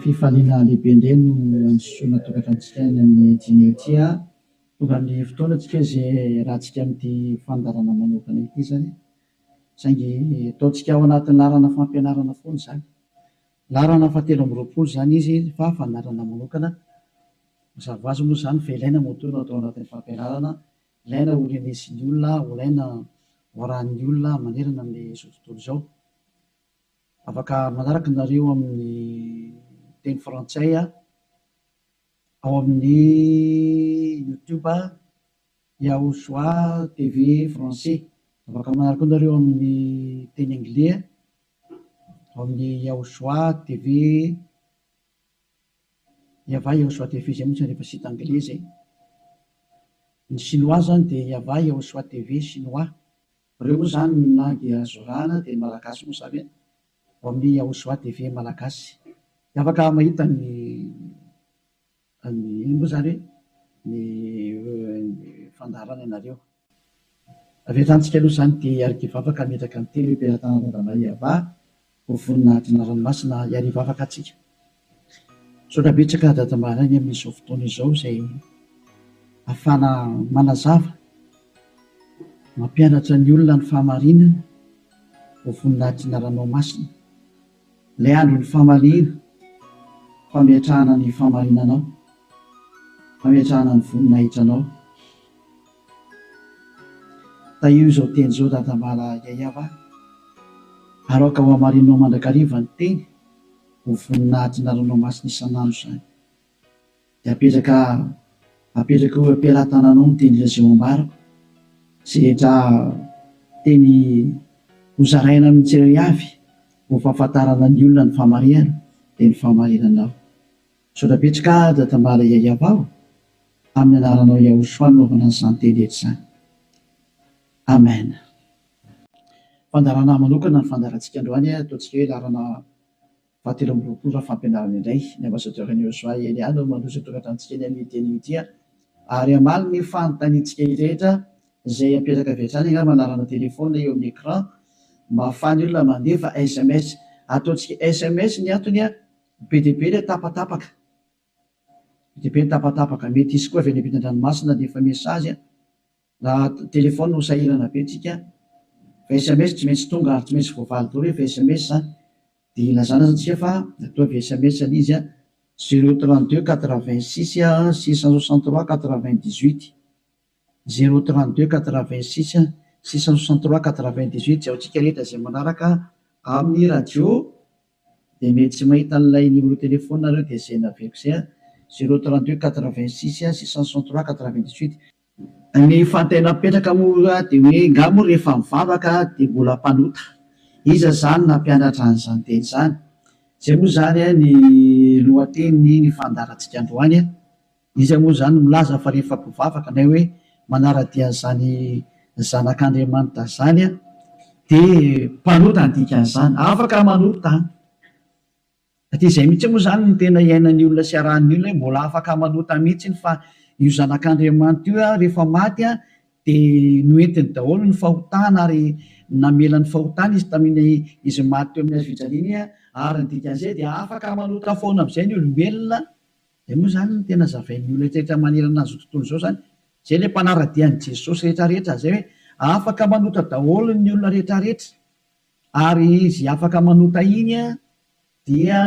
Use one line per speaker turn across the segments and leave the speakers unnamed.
fifaliana lehibe indray no ansoana tokatantsika ny amin'ny jineotia tonga amin'ny fotoanantsika izay rahantsika amin'ity fandarana manokana ity zany saingy ataontsika ao anatin'ny larana fampianarana foana zany larana fahatelo amby roapolo zany izy fa fandarana manokana mazava ho azy moa zany fa ilaina moatoana atao anatin'ny fampianarana ilaina ho renesin'ny olona ilaina hoarahan'ny olona manerana amin'izao tontolo izao afaka manaraka nareo amin'ny teny frantsay ao amin'ny youtube Yahosoa TV français afaka manaraka nareo amin'ny teny anglais ao amin'ny Yahosoa TV Yava Yahosoa TV zay mihitsy rehefa site anglais zay ny chinois zany dia Yava Yahosoa TV chinois reo moa zany ny langy azorana dia malagasy moa zany ao amin'ny Yahosoa TV malagasy afaka mahita ny moa zany ny fandarana ianareo avetantsika aloha zany dia arikivavaka metraka amin'ny teny mpiara-tanarana Yava ho voninahitra ranomasina iarivavaka atsika saotra betsaka dadamarany amin'izao fotoana izao izay ahafana manazava mampianatra ny olona ny fahamarinana ho voninahitra ranomasina ilay andro ny fahamarina fametrahana ny fahamarinanao fametrahana ny voninahitranao ta io izao teny izao dadamala Yayava aroka ho hamarinanao mandrakariva ny teny ho voninahitra ranomasina isan'andro zany dia apetraka ho ampiaratananao ny teny izay ambarako sy rehetra teny hozaraina amin'ny tsirairay avy ho fahafantarana ny olona ny fahamarinana dia ny fahamarinanao saotra betsaka dadambala Yayava aho amin'ny anaranao Yahosoa naovana an'izany teny rehetra izany amen. Fandarana manokana ny fandarantsika androany ataontsika hoe larana fahatelo amby roapolo fampianarana indray ny ambassadeur-ny Yahosoa Eliana mandroso tokatantsika eny amin'ny teny ity ary amaly ny fanontaniantsika rehetra izay apetraka avy hatrany manarana telefona eo amin'ny écran mba ahafahany olona mandefa SMS ataontsika SMS ny antony be dia be ilay tapatapaka mety isy koa avy any ampitan-dranomasina dia efa mesazy raha telefona no sahirana be tsika fa SMS tsy maintsy tonga ary tsy maintsy voavaly daholo fa SMS zany dia ilazana zatsika fa atao avy SMS izy 032 86 663 98 032 86 663 98 zay aotsika rehetra izay manaraka amin'ny radio dia mety tsy mahita n'ilay numéro telefona nareo dia zay naveko zay 032 86 663 98 ny fantena petraka moa dia hoe ngamo rehefa mivavaka dia mbola mpanota iza zany nampianatra an'izany teny zany zay moa zany ny lohateny ny fandarantsika androany izy moa zany milaza fa rehefa mpivavaka na hoe manara-dia zany zanak'Andriamanitra zany dia mpanota andikan'izany afaka manota satria izay mihitsy moa zany ny tena iainan'ny olona sy arahan'ny olona mbola afaka manota mihitsy fa io zanak'Andriamanitra io rehefa maty dia noentiny daholo ny fahotana ary namela ny fahotana izy tamin'ny izy maty teo amin'ny hazofijaliana ary ny dikan'izay dia afaka manota foana amin'izay ny olombelona dia moa zany ny tena zavain'ny olona rehetra manerana azy tontolo izao zany zay ilay mpanara-dian'i Jesosy rehetrarehetra zay hoe afaka manota daholo ny olona rehetrarehetra ary izy afaka manota iny dia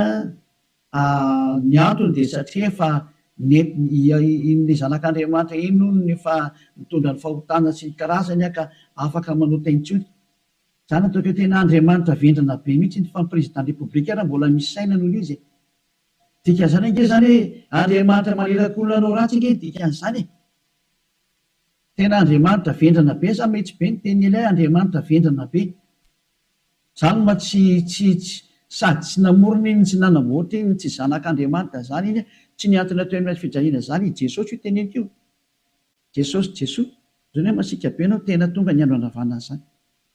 ny antony dia satria efa in'ilay zanak'Andriamanitra iny no efa mitondra ny fahotana sy ny karazany ka afaka manota intsony zany ataoko tena Andriamanitra vendrana be mihitsy fa ny président république raha mbola misy saina noho izy dikan'izany ange zany hoe Andriamanitra maneraka olona anao ratsy ange dikan'izany tena Andriamanitra vendrana be sa mihitsy be ny teny ilay Andriamanitra vendrana be zany ma tsy sady tsy namorona iny tsy nanamboatra iny tsy zanak'Andriamanitra zany iny tsy niantona teo amin'ny fijaliana zany Jesosy io teneniko io Jesosy zany hoe masika be anao tena tonga ny andro andravana zany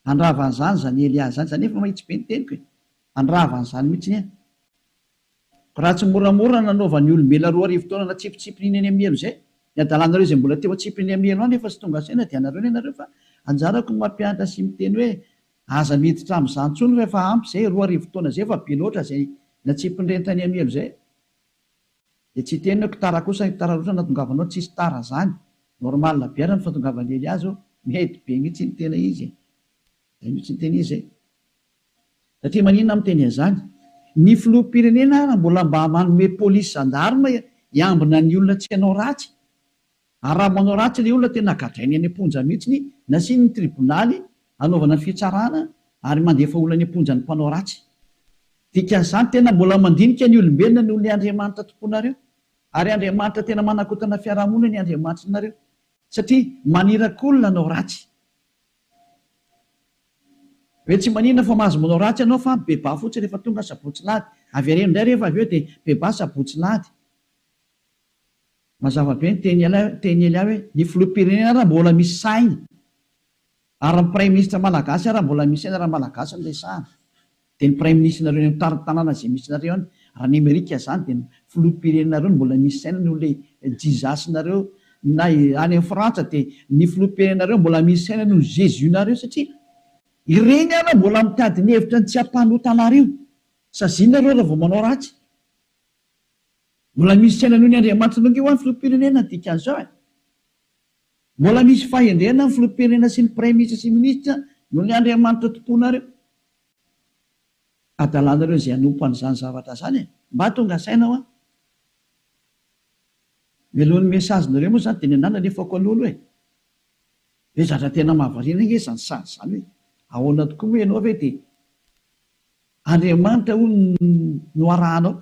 andravan'izany zany Elia zany zany efa mahitsy be ny teniko andravan'izany mihitsy raha tsy moramora nanaovan'ny olombelona roa arivo taona na tsipitsipinyny eny amielo zay ny adalanareo izay mbola teo atsipiny amielo any efa tsy tonga saina dia anareo ny anareo fa anjarako ny mampianatra sy miteny hoe aza miditra amin'izany tsony rehefa ampy zay roa arivo taona zay fa be loatra zay natsipiny rentany amielo zay de tsy tenako tara kosa tara roatra natongavanao tsisy tara zany normal biara ny fahatongavan'ely azy mety be mihitsy ny tena izy mihitsy ny tena izy satria maninona amiteny an'izany ny filoham-pirenena raha mbola mba manome polisy zandarma iambina ny olona tsy hanao ratsy ary raha manao ratsy le olona tena gadrainy any am-ponja mihitsy nasiany ny tribonaly anaovana ny fitsarana ary mandefa olona any am-ponja ny mpanao ratsy dikan'izany tena mbola mandinika ny olombelona ny olona Andriamanitra tomponareo ary Andriamanitra tena manakotana fiarahamonina ny Andriamanitra nareo satria manirakolona anao ratsy hoe tsy manina fa mahazo manao ratsy ianao fa beba fotsy rehefa tonga sabotsilady avy areno indray rehefa avy eo dia beba sabotsilady mazava be ny teny ely ahy hoe ny filoham-pirenena raha mbola misy saina ary ny prime ministre malagasy raha mbola misy saina raha malagasy ny resahana dia ny prime ministre nareo ny tanàna izay misy nareo any raha ny Amerika zany dia ny filoham-pirenenareo ny mbola misy saina no le jizasinareo na any amin'ny Frantsa dia ny filoham-pirenenareo mbola misy saina no Jésus nareo satria ireny ana mbola mitady ny hevitra ny tsy hampanotanareo sazinareo raha vao manao ratsy mbola misy saina noho ny Andriamanitra nonge ho any filoham-pirenena dikan'izao mbola misy fahendrena ny filoham-pirenena sy ny prime ministre sy ministra noho ny Andriamanitra tomponareo adalanareo izay hanompo an'izany zavatra zany mba tonga saina ho mialohan'ny mesazinareo moa zany dia ny anana nefako an'olo hoe zatra tena mahavariana nge zany sady zany hoe ahoana tokoa moa ianao ve dia Andriamanitra ho no arahanao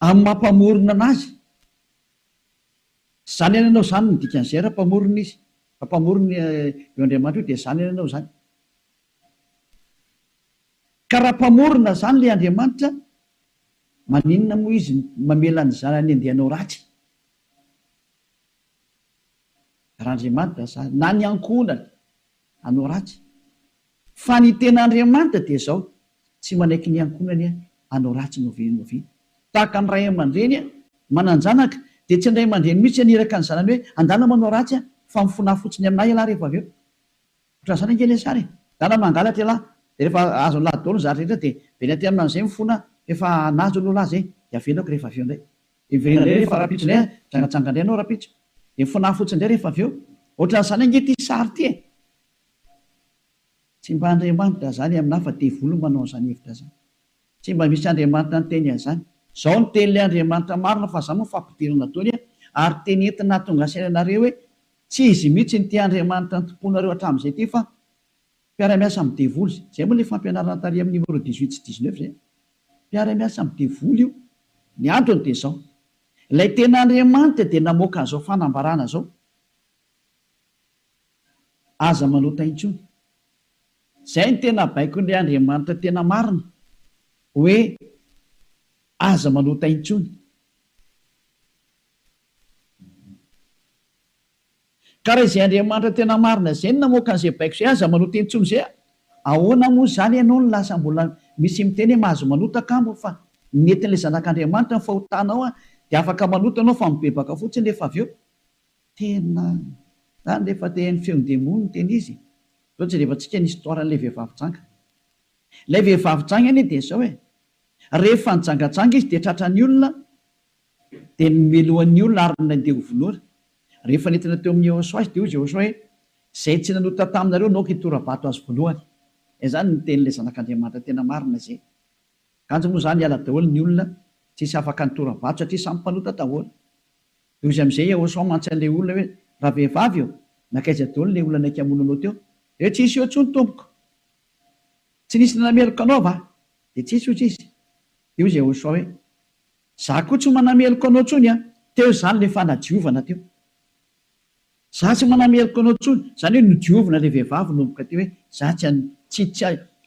amin'ny mampamorona anazy zany any ianao zany ny dikan'izay raha mpamorona izy fa mpamorona eo Andriamanitra io dia zany any ianao zany ka raha mpamorona zany le Andriamanitra maninona moa izy mamela ny zanany andehanao ratsy raha Andriamanitra zany na ny ankonany anao ratsy fa ny tena Andriamanitra dia zao tsy manaiky ny ankonany anao ratsy novi tahaka ny ray aman-dreny mananjanaka dia tsy indray aman-dreny mihitsy aniraka ny zanany hoe andana manao ratsy fa mifona fotsiny aminay ialahy rehefa avy eo ohatran' izany angely sary dana mangalatra ialahy dia rehefa azo ny lahy daholo ny zatra rehetra dia very aty amin'izay mifona efa nazo aloha lahy zay dia avelako rehefa avy eo indray iverenandray rehefa rapitso indray jangatsanga indray anao rapitso dia mifona fotsiny indray rehefa avy eo ohatran'izany angety sary ty tsy mba Andriamanitra zany aminahy fa devolo manao zany hevitra zany tsy mba misy Andriamanitra ny teny an'izany zao ny tenyle Andriamanitra marina fa za moa fampidirana taony ary teny entina tonga sainanareo hoe tsy izy mihitsy ny tia Andriamanitra ny tomponareo hatramin'izay ty fa mpiara-miasa amin'ny devoly zay moa le fampianarana tary amin'ny numéro 18 sy 19 zay mpiara-miasa amin'ny devoly io ny androny dia zao ilay tena Andriamanitra dia namoaka an'izao fanambarana zao aza manota intsony zay ny tena baiko n'ilay Andriamanitra tena marina hoe aza manota intsony ka raha izay Andriamanitra tena marina zay ny namoaka an'izay baiko zay aza manota intsony zay ahoana moa zany ianao ny lasa mbola misy miteny hoe mahazo manota kambo fa netin'ilay zanak'Andriamanitra ny fahotanao dia afaka manota anao fa mibebaka fotsiny rehefa avy eo tena zany rehefa tehan'ny feon-demony ny teny izy zao tsy rehefa-tsika ny histoiran'ilay vehivavy-janga ilay vehivavy-janga any dia zao rehefa nijangatsanga izy dia tratra ny olona dia mimelohan'ny olona ary nandeha hovolora rehefa nentina teo amin'ny Jehosua izy dia hoy Jehosua hoe zay tsy nanota taminareo naoka hitorabato azy voalohany zany ny tenyilay zanak'Andriamanitra tena marina zay kanjo moa zany hiala daholo ny olona tsisy afaka nitorabato satria samy mpanota daholo izy amin'izay Jehosua mantsan'ilay olona hoe raha vehivavy eo nakaiza daholo ilay olona naiky hamonanao teo dia tsisy eo ntsony tompoko tsy nisy nanameloko anao va dia tsisy io tsisy io Jehosua hoe za koa tsy manameloko anao tsony teo zany le fanadiovana teo za tsy manameloko anao tsony zany hoe nodiovina le vehivavy nomboka teo hoe za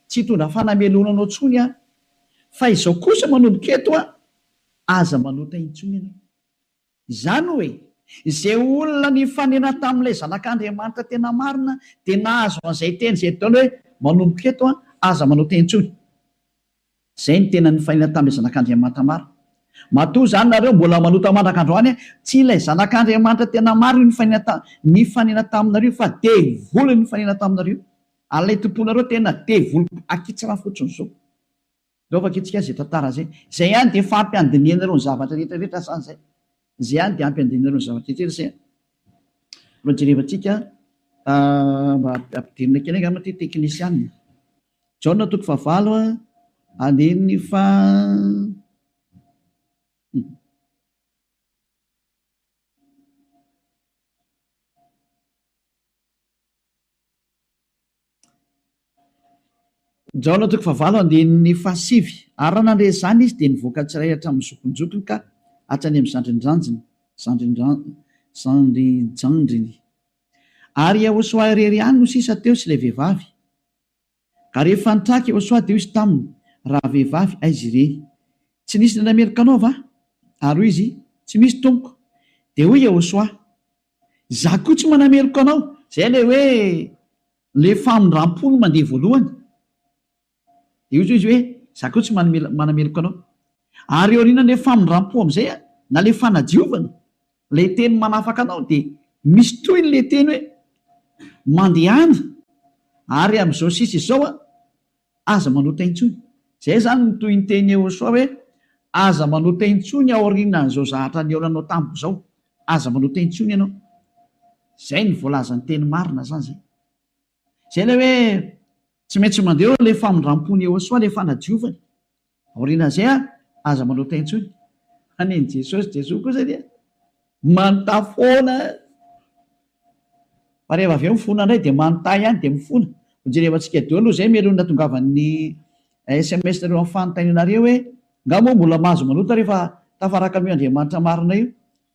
tsy tondra fanamelona anao tsony fa izao kosa manomboka eto aza manota intsony ianao izany hoe izay olona ny fanena tamin'ilay zanak'Andriamanitra tena marina dia nahazo an'izay teny izay taona hoe manomboka eto aza manota intsony zay ny tena ny fanena tamin'ilay zanak'Andriamanitra marina matoa zany nareo mbola manota mandrak'androany tsy ilay zanak'Andriamanitra tena marina ny fanena taminareo fa devoly ny fanena taminareo alay tomponareo tena devoly akitsira fotsiny zao Laovaka itsika zay tantara zay. Zay ihany dia fampiandiniana ireo ny zavatra rehetrarehetra sany zay. Zay ihany dia ampiandiniana ireo ny zavatra rehetrarehetra zay. Mbola jerevantsika mba ampidirina kely angamba ty teknisianina. Jaona 9 andininy fa Jaona 9 andininy fa 7 ary raha nandre zany izy dia nivoaka tsiray hatramin'ny zokonjokony ka hatrany amin'ny zandrinjandriny ary Yahosoa irery ihany no sisa teo sy ilay vehivavy. Ka rehefa nitraka Yahosoa dia izy taminy, raha vehivavy aizy ireny, tsy nisy nanamerika anao va? Ary hoy izy, tsy misy tompoko. Dia hoy Yahosoa, za koa tsy manamerika anao. Zay le hoe le famindram-pony mandeha voalohany. Dia hoy izy hoe, za koa tsy manamerika anao. Ary eo aoriana le famindram-po amin'izay na le fanadiovana, le teny manafaka anao dia misy toy le teny hoe mandehana ary amin'izao sisa izao aza manota intsony. Zay zany no toy ny teny Yahosoa hoe aza manota intsony ao aorianan'izao zavatra niaonanao tamiko izao, aza manota intsony ianao. Zay ny voalazan'ny teny marina zany zay. Zay le hoe tsy maintsy mandeha le famindram-pony Yahosoa le fanadiovany aorianan'izay aza manota intsony. Aneny Jesosy kosa dia manontà foana. Fa rehefa avy eo mifona indray dia manontà ihany dia mifona. Jerevantsika deo aloha zay melony natongavan'ny SMS nareo amin'ny fanontanianareo hoe ngamo mbola mahazo manota rehefa tafaraka amin'io Andriamanitra marina io.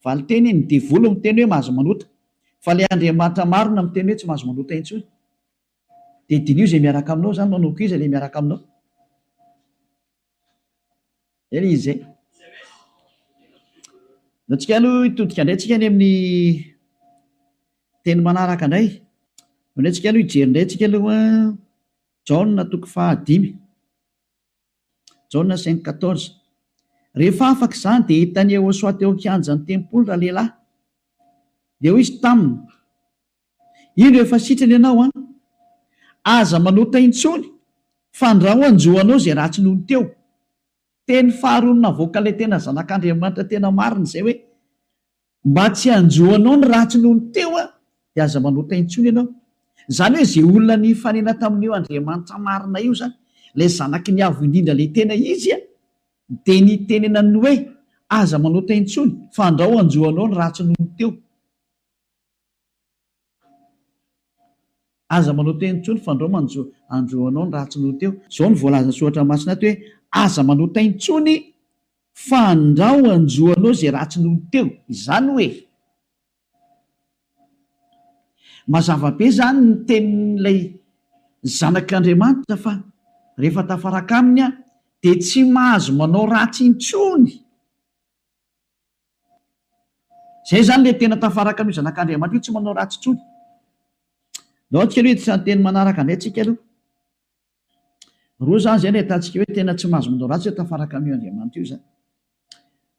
Valiteny ny devolo miteny hoe mahazo manota, fa le Andriamanitra marina miteny hoe tsy mahazo manota intsony. Dia dinio zay miaraka aminao zany, manao koa izy le miaraka aminao. Eny izy zay. Antsika aloha hitodika indray tsika any amin'ny teny manaraka indray. Antsika aloha hijery indray tsika aloha Jaona 5:5. Jaona 5:14. Rehefa afaka izany dia hitany Yahosoa teo an-kianjan'ny tempoly raha lehilahy. Dia hoy izy taminy, ino efa sitrany ianao aza manota intsony fa andraho anjoanao zay ratsy nohony teo. Teny faharoa navoaka ilay tena zanak'Andriamanitra tena marina izay hoe mba tsy anjoanao ny ratsy nohony teo dia aza manota intsony ianao. Zany hoe izay olona nifanena tamin'io Andriamanitra marina io zany, ilay zanaky ny avo indrindra ilay tena izy dia nitenenany hoe aza manota intsony fa andraho anjoanao ny ratsy nohony teo. Aza manota intsony fa andraho anjoanao ny ratsy nohony teo. Izao ny voalazan'ny soratra masina ato hoe aza manota intsony fa andraho anjoanao zay ratsy nohony teo. Izany hoe mazava be zany ny tenin'ilay zanak'Andriamanitra fa rehefa tafaraka aminy dia tsy mahazo manao ratsy intsony. Zay zany le tena tafaraka amin'io zanak'Andriamanitra io, tsy manao ratsy intsony. Nao tsika aloha itsan'ny teny manaraka indray tsika aloha. Roa zany zay no ahitantsika hoe tena tsy mahazo manao ratsy tafaraka amin'io Andriamanitra io zany.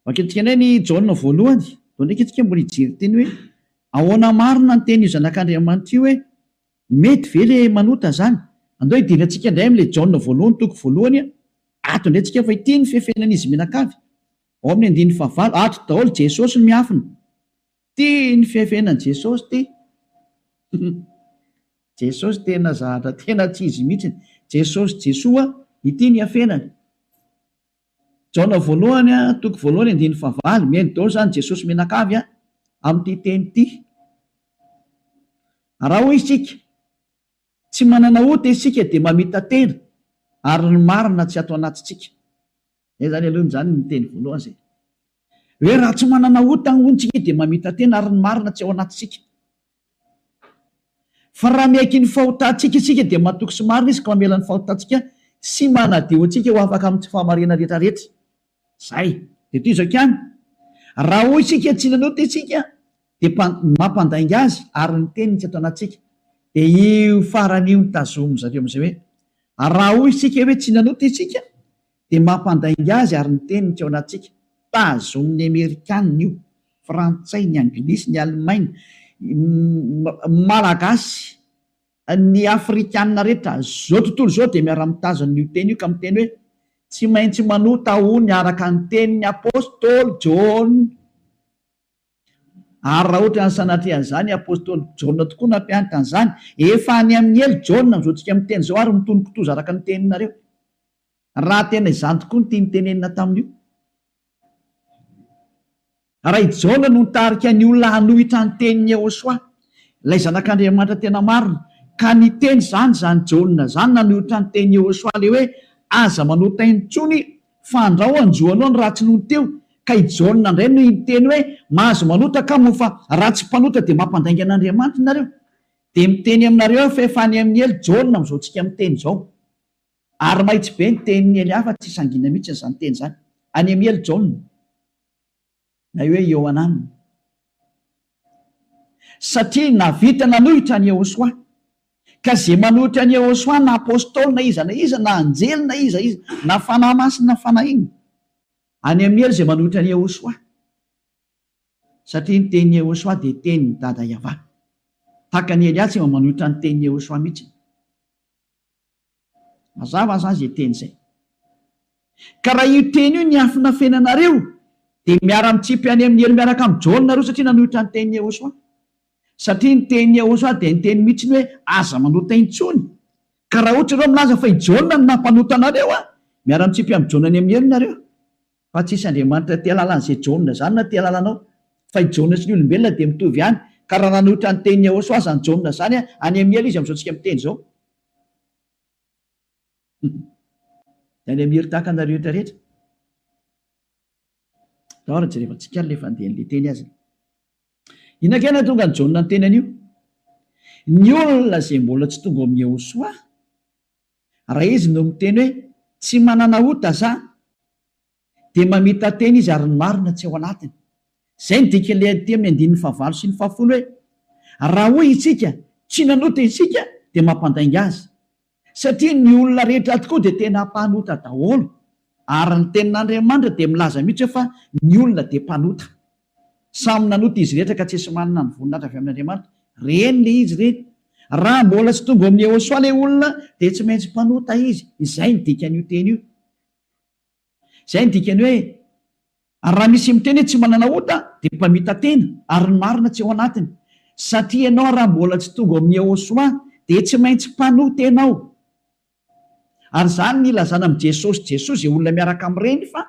Vakentsika indray ny Jaona voalohany, dao ndraiky itsika mbola hijery teny hoe ahoana marina ny teny io zanak'Andriamanitra io hoe mety ve le manota zany. Andao hidirantsika indray amin'ilay Jaona voalohany 1 ato indray tsika fa ity ny fiafenan'izy menakavy ao amin'ny 9 ato daholo Jesosy no miafina. Ty ny fiafenan'i Jesosy ty. Jesosy tena zahatra tena tsy izy mihitsy. Jesosy Jesoa ity ny afenany. Jaona voalohany 1 meny daholo zany Jesosy menakavy amin'ity teny ity. Raha hoy isika tsy manana ota isika dia mamita tena ary ny marina tsy ato anatintsika. Zany aloha zany ny teny voalohany zay. Hoe raha tsy manana ota ny ontsika dia mamita tena ary ny marina tsy ao anatintsika. Fa raha miaiky ny fahotantsika isika dia matoky sy marina izy ka mamela ny fahotantsika sy manadio antsika ho afaka amin'ny tsy fahamarina rehetrarehetra. Zay. Dia toy izao ihany. Raha hoy isika tsy nanota isika dia mampandainga azy ary ny teniny tsy ato anatintsika. Dia io faran'io ny tazomy zareo amin'izay hoe raha hoy isika hoe tsy nanota isika dia mampandainga azy ary ny teniny tsy ao anatintsika. Tazomin'ny Amerikanina io, Frantsay, ny Anglisy, ny Alemaina, Malagasy, ny Afrikanina rehetra zao tontolo zao dia miara-mitazona io teny io ka miteny hoe tsy maintsy manota hony araka ny tenin'ny apôstôly Jona. Ary raha ohatra ny sanatrehan'izany apôstôly Jona tokoa nampianatra an'izany, efa any amin'ny elo Jona mizoatsika miteny zao ary mitonoko-toza araka ny teninareo. Raha tena izany tokoa ny tiany tenenina tamin'io. Raha i Jona no nitarika ny olona hanohitra ny tenin'ny Jehosoa, ilay zanak'Andriamanitra tena marina, ka ny teny zany Jona zany nanohitra ny tenin'ny Jehosoa le hoe aza manota intsony fa andrao anjoanao ny ratsy noho teo. Ka i Jona indray no iteny hoe mahazo manota ka mo fa ratsy mpanota dia mampandainga an'Andriamanitra nareo. Dia miteny aminareo fa efa any amin'ny elo Jona mizoatsika miteny zao. Ary mahitsy be ny tenin'ny ely hafa tsy sangina mihitsy izany teny zany. Any amin'ny elo Jona na hoe Ioanana. Satria navita nanohitra ny Jehosoa, ka zay manohitra ny Jehosoa na apôstôly na iza na anjely na iza na fanahy masina na fanahy iny, any amin'ny elo zay manohitra ny Jehosoa. Satria ny tenin'ny Jehosoa dia tenin'ny dada Iava. Tahaka ny Eliasy manohitra ny tenin'ny Jehosoa mihitsy. Mazava zany zay teny zay. Ka raha io teny io ny afina fenanareo dia miara-mitsipy any amin'ny elo miaraka amin'ny Jona nareo satria nanohitra ny tenin'ny Jehosoa. Satria ny tenin'ny Jehosoa dia ny teny mihitsy hoe aza manota intsony. Ka raha ohatra ireo milaza fa i Jona no nampanota anareo, miara-mitsipy amin'ny Jona any amin'ny elo nareo. Fa tsisy Andriamanitra tia lalan'izay Jona zany na tia lalanao. Fa i Jona sy ny olombelona dia mitovy ihany. Ka raha nanohitra ny tenin'ny Jehosoa zany Jona zany, any amin'ny elo izy amin'izao tsika miteny zao. Any amin'ny elo tahaka anareo rehetrarehetra. Dahoara jerevantsika le fandehan'ilay teny azy. Inakena tonga ny Jona ny teny an'io? Ny olona izay mbola tsy tonga amin'ny Jehosoa, raha izy no miteny hoe tsy manana ota za, dia mamita teny izy ary ny marina tsy ao anatiny. Izay ny dikan'ilay aty amin'ny 9:9 sy 10 hoe raha hoy isika tsy nanota isika dia mampandainga azy. Satria ny olona rehetra tokoa dia tena mpanota daholo. Ary ny tenin'Andriamanitra dia milaza mihitsy fa ny olona dia mpanota. Samy nanota izy rehetra ka tsy esy manana ny voninahitra avy amin'Andriamanitra. Reny le izy reny. Raha mbola tsy tonga amin'ny Jehosoa ilay olona dia tsy maintsy mpanota izy. Izay ny dikan'io teny io. Izay ny dikany hoe raha misy miteny hoe tsy manana ota dia mpamita tena ary ny marina tsy ao anatiny. Satria ianao raha mbola tsy tonga amin'ny Jehosoa dia tsy maintsy mpanota ianao. Ary zany ny ilazana amin'ny Jesosy izay olona miaraka amin'ireny fa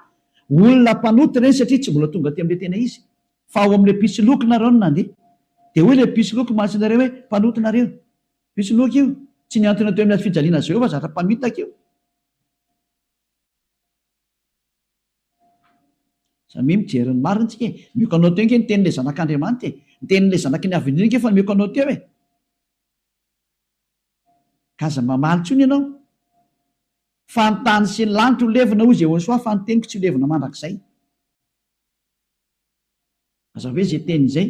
olona mpanota ireny satria tsy mbola tonga aty amin'ilay tena izy. Fa ao amin'ilay pisoloky nareo no nandeha. Dia hoy ilay pisoloky mahatsinareo hoe mpanota nareo. Pisoloky io tsy niantona teo amin'ny fijaliana Jehovah zatra mpamitaka io. Samy mijery ny marina tsika. Mioka anao teo nke ny tenin'ilay zanak'Andriamanitra. Ny tenin'ilay zanaky ny avindrina fa mioka anao teo e. Kaza mamaly tsony ianao. Fa ny tany sy ny lanitra ho levina hoy Jehosoa fa ny teniko tsy ho levina mandrakizay. Aza hoe izay teny izay.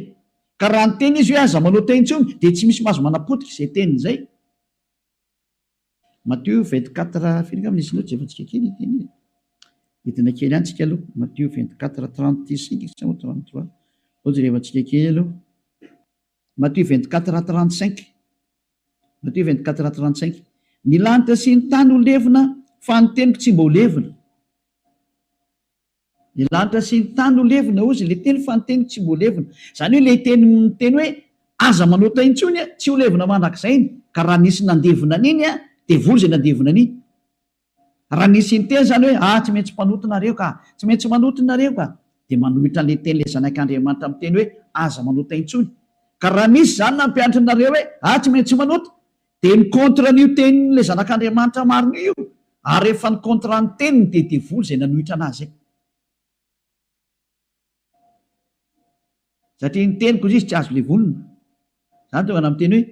Ka raha ny teny izy hoe aza manota intsony dia tsy misy mahazo manapotika izay teny izay. Matthieu 24 firinga amin'ny isinao jevantsika kely teny. Hitina kely ihany tsika aloha. Matthieu 24:35 sa 33. Jerevantsika kely aloha. Matthieu 24:35. Matthieu 24:35. Ny lanitra sy ny tany ho levina fa ny teniko tsy mba ho levina. Ny lanitra sy ny tany ho levina ozy ilay teny fa ny teniko tsy mba ho levina. Izany hoe ilay teny hoe aza manota intsony tsy ho levina mandrakizay. Ka raha nisy nandevina an'iny dia vory izay nandevina an'iny. Raha nisy ny teny izany hoe tsy maintsy mpanota nareo ka, tsy maintsy manota nareo ka, dia manohitra an'ilay teny ilay zanak'Andriamanitra amin'ny teny hoe aza manota intsony. Ka raha misy izany nampianatra nareo hoe tsy maintsy manota, dia ny kontra n'io tenin'ilay zanak'Andriamanitra marina io. Ary rehefa ny kontra ny teniny dia devoly izay nanohitra anazy. Satria ny teniko izy tsy azo levolina. Izany tonga amin'ny teny hoe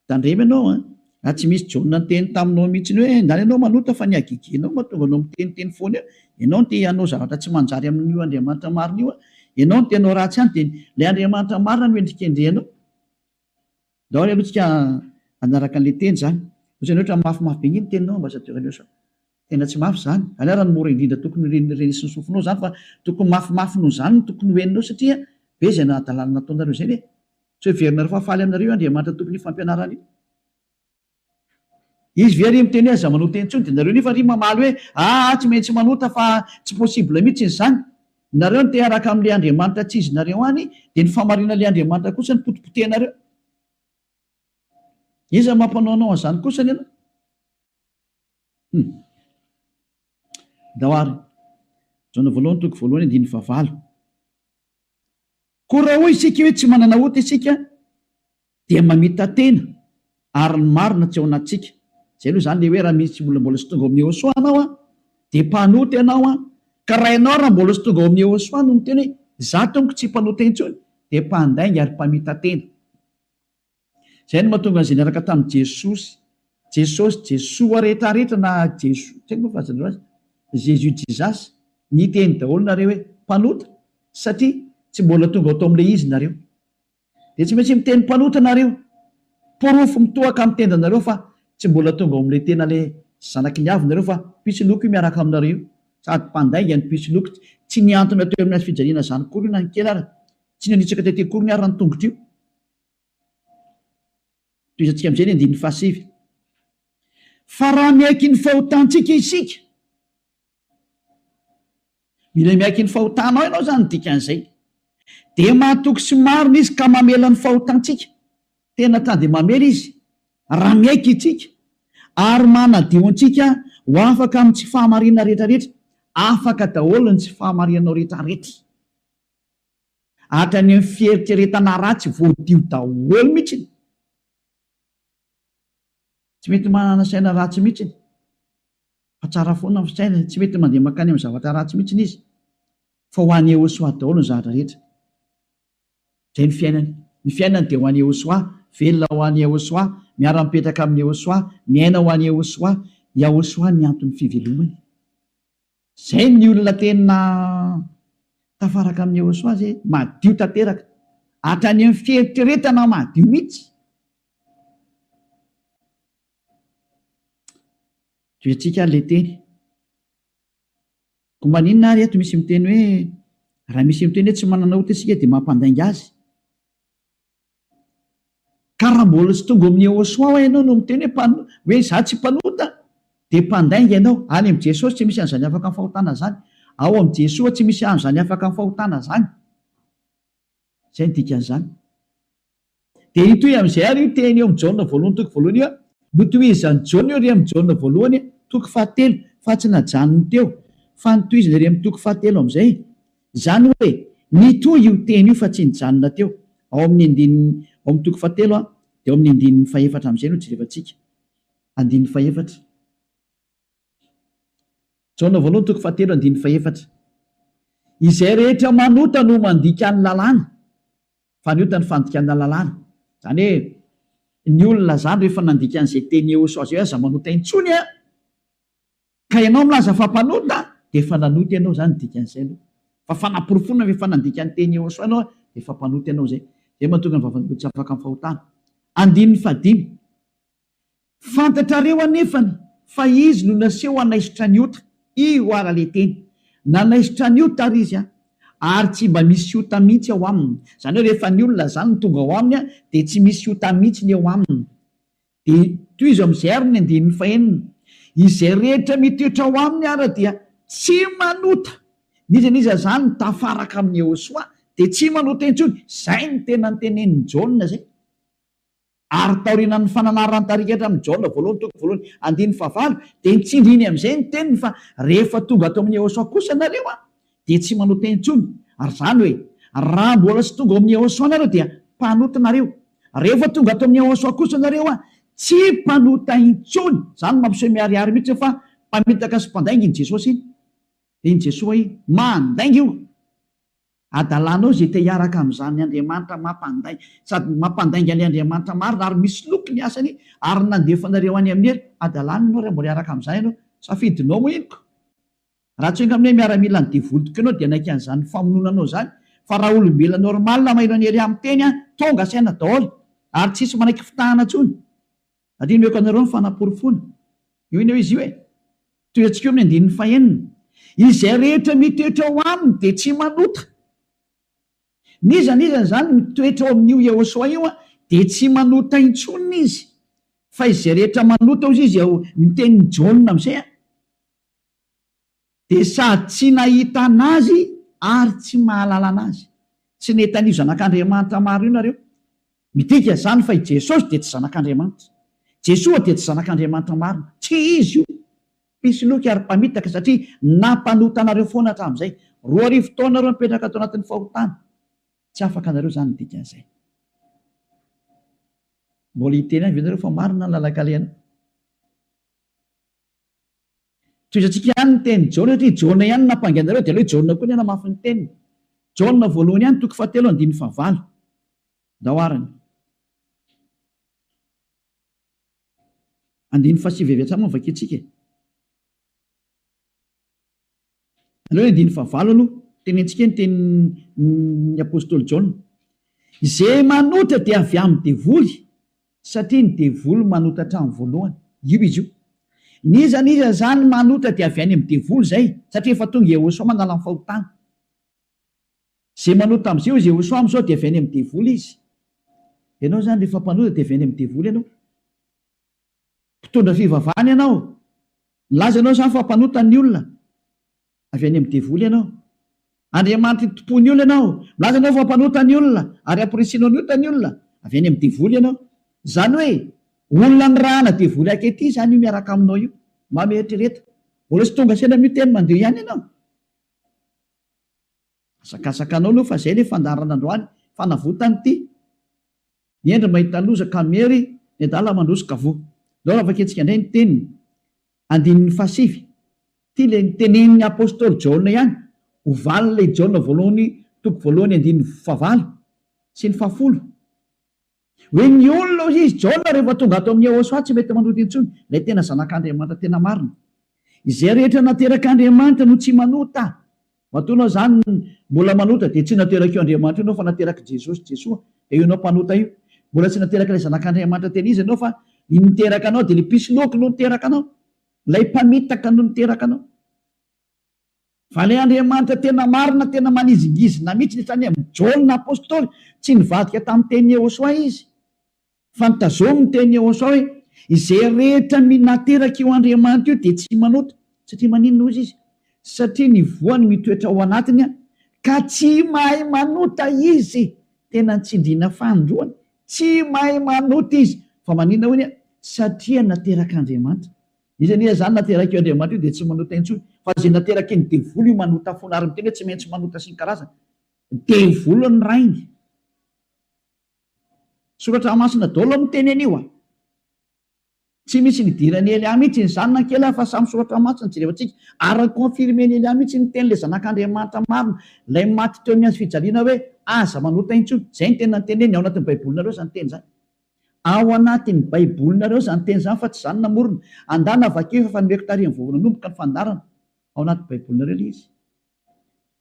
tandremy ianao tsy misy Jona ny teny taminao mihitsy ny hoe ndany ianao manota fa ny agigianao mahatonga anao miteniteny foana eo. Ianao no te hanao zavatra tsy manjary amin'io Andriamanitra marina io. Ianao no tenao ratsy ihany dia ilay Andriamanitra marina no endrikendrehanao. Daholo aloha tsika anaraka an'ilay teny zany. Ohatrany ohatra mafimafy be ny teninao ambassadeur Elsa. Tena tsy mafy zany. Any raha ny mora indrindra tokony renisy ny sofinao zany fa tokony mafimafy noho zany tokony hoeninao satria be izay nahadalana nataonareo izay hoe tsy ho heverinareo fa faly aminareo Andriamanitra tompony fampianarana io. izy very miteny hoe za manota intsony de nareo nefa ry mamaly hoe tsy maintsy manota fa tsy possible mihitsy izy zany nareo ny te araka am'le andriamanitra tsy izy nareo any de ny famarina le andriamanitra kosa ny potipotenareo iza mampanaonao an'izany kosany ianao dahoary jona voalohany toko voalohany andiny favalo ko raha hoy isika hoe tsy manana ota isika dia mamita tena ary ny marina tsy ao anatsika zay aloha zany le hoe raha misy mbola sy tonga amin'ny Ehosoa anao de mpanota ianao ka raha ianao raha mbola sy tonga ao amin'ny Ehosoa no miteny hoe za tonko tsy mpanota intsony de mpandainga ary mpamita tena zay no mahatonga an'izay niaraka tamin'i Jesoa rehetrarehetra na Jesoa tsy haiko moa fahazanao azy Jesus ny teny daholo nareo hoe mpanota satria tsy mbola tonga atao am'le izy nareo de tsy maintsy miteny mpanota nareo porofo mitohaka amin'ny tendanareo fa tsy mbola tonga am'le tena le zanaky ny avy nareo fa pisiloko io miaraka aminareo sady mpandainga ny pisiloko tsy niantona teo amin'ny azy fijaliana zany kory io na ny kely ary tsy nanitsaka tete kory ny ary raha ny tongotro io toizatsika am'izay ny andin'ny fahasivy fa raha miaiky ny fahotantsika isika mila miaiky ny fahotanao ianao zany dikan'izay de mahatoky sy marina izy ka mamela ny fahotantsika tena tany de mamela izy raha miaiky itsika ary manadio antsika ho afaka amin'ny tsy fahamarina rehetrarehetra afaka daholo ny tsy fahamarinanao rehetrarehetra hatrany amin'ny fieritreretana ratsy voadio daholo mihitsiny tsy mety manana saina ratsy mihitsiny fa tsara foana ny saina tsy mety mandeha makany amin'ny zavatra ratsy mihitsiny izy fa ho an'ny Ehosoa daholo ny zavatra rehetra zay ny fiainany de ho an'ny Ehosoa velona ho an'ny Ehosoa miara-mipetraka amin'ny Ehosoa miaina ho an'ny Ehosoa ny antony fivelomany zay ny olona tena tafaraka amin'ny Ehosoa zay madio tanteraka hatrany amin'ny fieritreretana madio mihitsy toetsika le teny ko maninona ary eto misy miteny hoe raha misy miteny hoe tsy manana ota isika de mampandainga azy ka raha mbola sy tonga amin'ny Ehosoa ho ianao no miteny hoe za tsy mpanota de mpandainga ianao any am' Jesosy tsy misy an'izany afaka amin'ny fahotana zany ao am' Jesoa tsy misy an'izany afaka amin'ny fahotana zany zay ny dikan'izany de itoy am'izay ary io teny eo am' Jaona voalohany toko voalohany io notoizany Jaona io ry am' Jaona voalohany toko fahatelo fa tsy najanony teo fa nitoizany ry am' toko fahatelo am'izay zany hoe nitoy io teny io fa tsy nijanona teo ao amin'ny toko fahatelo de ao amin'ny andin'ny fahefatra am'izay no jerevantsika andin'ny fahefatra Jaona voalohany toko fahatelo andin'ny fahefatra izay rehetra manota no mandika ny lalàna fa ny ota ny fandikana lalàna zany hoe ny olona zany rehefa nandika an'izay teny Ehosoa zay aza manota intsony ka ianao milaza fa mpanota de efa nanota ianao zany dikan'izay aloha fa fanaporofona efa nandika ny teny Ehosoa ianao de efa mpanota ianao zay mahatonga ny vavany tsy afaka amin'ny fahotana andin'ny fadimy fantatrareo anefany fa izy no naseho anaisitra ny ota io ara le teny nanaisitra ny ota ary izy ary tsy mba misy ota mihitsy ao aminy zany hoe rehefa ny olona zany ny tonga ao aminy de tsy misy ota mihitsy ny eo aminy de toy izy am'izay ary ny andin'ny fahenina izay rehetra mitoetra ao aminy ara dia tsy manota nizaniza zany ny tafaraka amin'ny Ehosoa de tsy manota intsony zay ny tena ny tenen'ny Jaona zay ary taorina ny fananarany tarikatra amin'ny Jaona voalohany toko voalohany andin'ny fahavalo de nitsindriny am'izay ny teniny fa rehefa tonga atao amin'ny Ehosoa kosa nareo de tsy manota intsony ary zany hoe raha mbola sy tonga amin'ny Ehosoa nareo dia mpanota nareo rehefa tonga atao amin'ny Ehosoa kosa nareo tsy mpanota intsony zany mampiseho miariary mihitsy fa mpamitaka sy mpandainga iny Jesosy iny de iny Jesoa iny mandainga io adalanao zay te hiaraka am'izany Andriamanitra mampandainga sady mampandainga ny Andriamanitra marina ary misy loko ny asany ary nandefanareo any amin'ny hery adalanao raha mbola hiaraka am'izany ianao safidinao moa inoko raha tsy oenga amin'nay miaramila ny devolotoko ianao dia naika an'izany famononanao zany fa raha olombelona normal mailo ny hery amin'ny teny tonga saina daholo ary tsisy manaiky fitahana tsony satria meko anareo ny fanaporofona io iny eo izy io toetsika eo amin'ny andin'ny fahenina izay rehetra mitoetra ao aminy de tsy manota nizany zany mitoetra ao amin'io Ehosoa io de tsy manota intsony izy fa izay rehetra manota ozy izy ao niteny Jaona am'izay de sady tsy nahita anazy ary tsy mahalala anazy. Tsy netan'io zanak'Andriamanitra maro io nareo midika zany fa i Jesosy de tsy zanak'Andriamanitra, Jesoa de tsy zanak'Andriamanitra marina, tsy izy io. Mpisoloky ary mpamitaka satria nampanota anareo foana hatramin'izay. 2 taona reo mipetraka ato anatin'ny fahotana, tsy afaka anareo zany midika an'izay. Mbola hiteny any venareo fa marina ny lalak'alena. Toizatsika ihany ny teny Jaona satria Jaona ihany nampangainareo de aleo Jaona koa ny namafy ny teniny. Jaona voalohany ihany 7:9 daoarany. 9:7 mo vaketsika. Aleo 9:9 aloha tenentsika ny tenin'ny apôstôly Jaona. Izay manota dia avy amin'ny devoly satria ny devoly manota hatramin'ny voalohany. Io izy io. Niza zany manota dia avy any amin'ny devoly zay satria efa tonga Jehosoa manala ny fahotana. Zay manota am'izay izy Jehosoa am'izao dia avy any amin'ny devoly izy. Ianao zany rehefa mpanota dia avy any amin'ny devoly ianao. Mpitondra fivavahana ianao. Milaza ianao zany fa mpanota ny olona. Avy any amin'ny devoly ianao. Andriamanitra tompony olona ianao. Milaza ianao fa mpanota ny olona ary amporisina ny ota ny olona. Avy any amin'ny devoly ianao. Zany hoe olona ny rahana devoly akety zany io miaraka aminao io. Mametrereta. Mbola tsy tonga sena mi teny mandeha ihany ianao. Sakasakanao aloha fa zay le fandarana androany fanavotany ty. Miendry mahita loza kamery ny adala mandroso kavo. Dao avaketsika indray ny teniny. 9:7. Ty le nitenen'ny apôstôly Jaona ihany. Ovaly le Jaona voalohany 9:9 sy ny 10. Hoe ny olona izy Jaona rehefa tonga ato amin'ny Jehosoa tsy mety manota intsony. Ilay tena zanak'Andriamanitra tena marina. Izay rehetra naterak'Andriamanitra no tsy manota. Matonao zany mbola manota dia tsy nateraka io Andriamanitra ianao fa nateraka Jesosy Jesoa. Dia io ianao mpanota io. Mbola tsy nateraka ilay zanak'Andriamanitra tena izy ianao fa niteraka anao dia ilay mpisoloky no niteraka anao. Ilay mpamitaka no niteraka anao. Fa ilay Andriamanitra tena marina tena manizingizina mihitsy netrany amin'ny Jaona apôstôly tsy nivadika tamin'ny teny Jehosoa izy. Fa nitazomy ny teny Jehosoa hoe izay rehetra nateraka io Andriamanitra io dia tsy manota satria maninona izy. Satria ny voany mitoetra ao anatiny ka tsy mahay manota izy. Tena nitsindriana fandroany. Tsy mahay manota izy. Fa maninona hoy satria nateraka Andriamanitra. Izy zany nateraka io Andriamanitra io dia tsy manota intsony. Fa izay nateraka ny devoly io manota foana ary miteny hoe tsy maintsy manota sy ny karazana. Devoly ny rainy. Soratra masina daholo miteny anio. Tsy misy nidirany Elia mihitsy ny zanona kely fa samy soratra masina jerevantsika ary confirmeny Elia mihitsy ny teny le zanak'Andriamanitra marina ilay maty teo amin'ny fijaliana hoe aza manota intsony. Zay ny tena nyteneny ao anatin'ny baibolinareo zany teny zany. Ao anatin'ny baibolinareo zany teny zany fa tsy zany namorona. Andana vakeo fa nomeko tarihan'ny voavona nomboka ny fandarana. Ao anatin'ny baibolinareo le izy.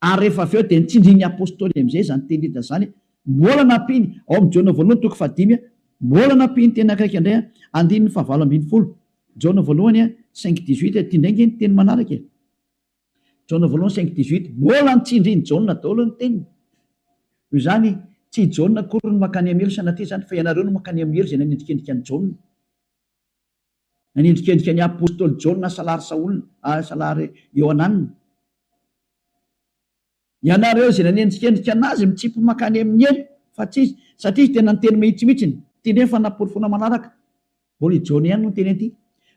Ary rehefa avy eo dia nitsindriany apôstôly amin'izay zany teny zany. Mbola nampiny ao amin'ny Jaona voalohany 5:5 mbola nampiny teny akaiky indray 9:9 Jaona voalohany 5:18 tindraingy ny teny manaraka. Jaona voalohany 5:18 mbola nitsindriany Jaona daholo ny teniny. Io zany tsy Jaona kory no makany amelo sanatria zany fa ianareo no makany amelo zay nanendrikendrika ny Jaona. Nanendrikendrika ny apôstôly Jaona salary Saolina, salary Ioananina. Ianareo zay nanendrikendrika anazy mitsipy makany amin'ny elo fa tsy satria tena ny teny mihitsimihitsiny. Teny fa naporofona manaraka. Mbola Jaona ihany no teny aty.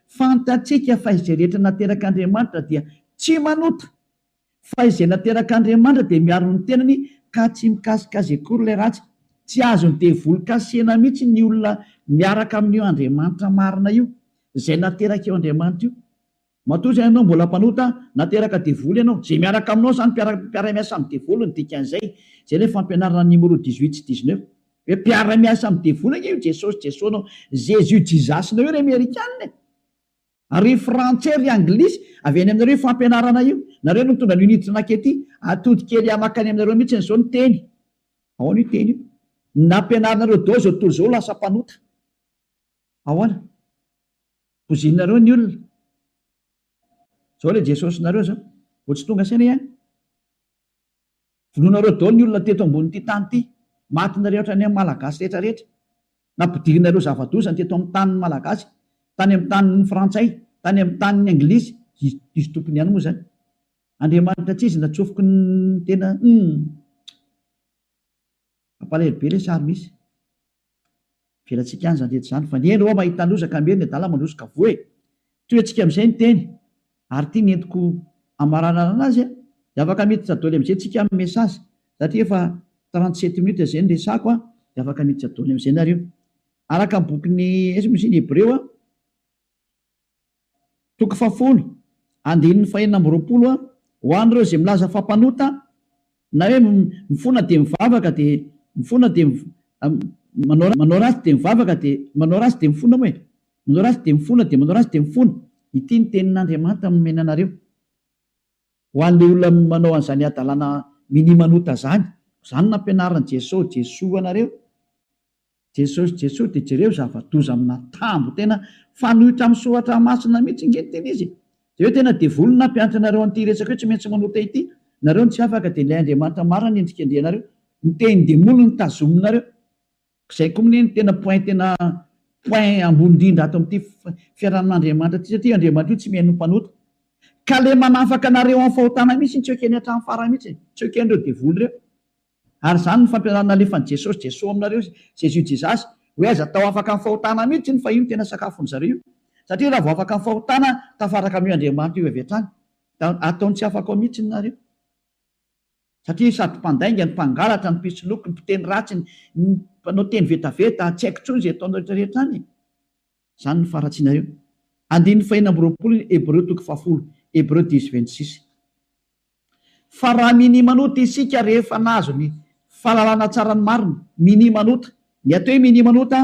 Fantatsika fa izay rehetra nateraka Andriamanitra dia tsy manota. Fa izay nateraka Andriamanitra dia miaro ny tenany ka tsy mikasikazy akory ilay ratsy. Tsy azony devoly kasihana mihitsy ny olona miaraka amin'io Andriamanitra marina io. Izay nateraka io Andriamanitra io. Matoa zay ianao mbola mpanota nateraka devoly ianao. Zay miaraka aminao zany mpiara-miasa amin'ny devoly ny dikan'izay. Zay ilay fampianarana numéro 18 sy 19. Hoe mpiara-miasa amin'ny devoly io Jesosy Jesosy Jésus jizasinao io ry Amerikanina. Ary frantsay ry anglisy avy any aminareo fampianarana io. Nareo no mitondra ny unité nakety atody kely amakany aminareo mihitsy n'izao ny teny. Ao ny teny io. Nampianaranareo dao zao tontolo zao lasa mpanota. Ahoana? Pozinareo ny olona. Zao le Jesosy nareo zao. Vao tsy tonga saina ihany. Vonoanareo dao ny olona teto ambony ity tany ity. Matinareo ohatran'ny amin'ny malagasy rehetra rehetra. nampidirinareo zavadosany teto amin'ny tanin'ny malagasy, tany amin'ny tanin'ny frantsay, tany amin'ny tanin'ny anglisy, izy tompony ihany moa zany. Andriamanitra tsy izy natsofoky ny tena ampalahelo be le sary misy velantsika any zany rehetra zany, fa ny eny mahita lozaka meny adala mandrosika voe toetsika amin'izay ny teny ary tia nentiko amaranana anazy dia afaka miditra daholo amin'izay tsika amin'ny mesazy satria efa 37 minutes izay ny resako dia afaka miditra daholo amin'izay nareo araka ny bokyny esy Hebreo 10 andininy 4 ho an'ireo izay milaza fampanota na hoe mifona dia mivavaka dia mifona dia manao ratsy dia mivavaka dia manao ratsy dia mifona moa manao ratsy dia mifona dia manao ratsy dia mifona. Ity ny tenin'Andriamanitra nomena anareo ho an'ilay olona manao an'izany adalana minimanota zany nampianaran'i Jesosy anareo. Jesosy dia jereo zava-doza amina tambo tena fanohitra amin'ny soratra masina mihitsy ngeteny izy dia hoe tena devoly nampianatra anareo an'ity resaka hoe tsy maintsy manota ity nareo ny tsy afaka dia ilay Andriamanitra marina ny endrika andrianareo ny teny demoly ny tazominareo izay koa ny tena point ambony indrindra ato amin'ity fiarahan'Andriamanitra ty satria Andriamanitra io tsy mihaino mpanota ka le manafaka anareo amin'ny fahotana mihitsy ny tsy ekeny hatramin'ny farany mihitsy tsy eken'ireo devoly reo ary zany ny fampianarana alefan'i Jesosy aminareo Jesasy hoe aza tao afaka amin'ny fahotana mihitsy ny fa io tena sakafon'ny zareo satria raha vao afaka amin'ny fahotana tafaraka amin'io Andriamanitra io avy hatrany ataony tsy afaka ao mihitsy nareo satria sady mpandainga ny mpangalatra ny mpisoloky ny mpiteny ratsy ny mpanao teny vetaveta tsy haiko tsony izay ataonao rehetrarehetra any zany ny faratsinareo. Andininy 4 Hebreo 10 Hebreo 10:26 fa raha minimanota isika rehefa nazo ny fahalalana tsara ny marina minimanota ny atao hoe minimanota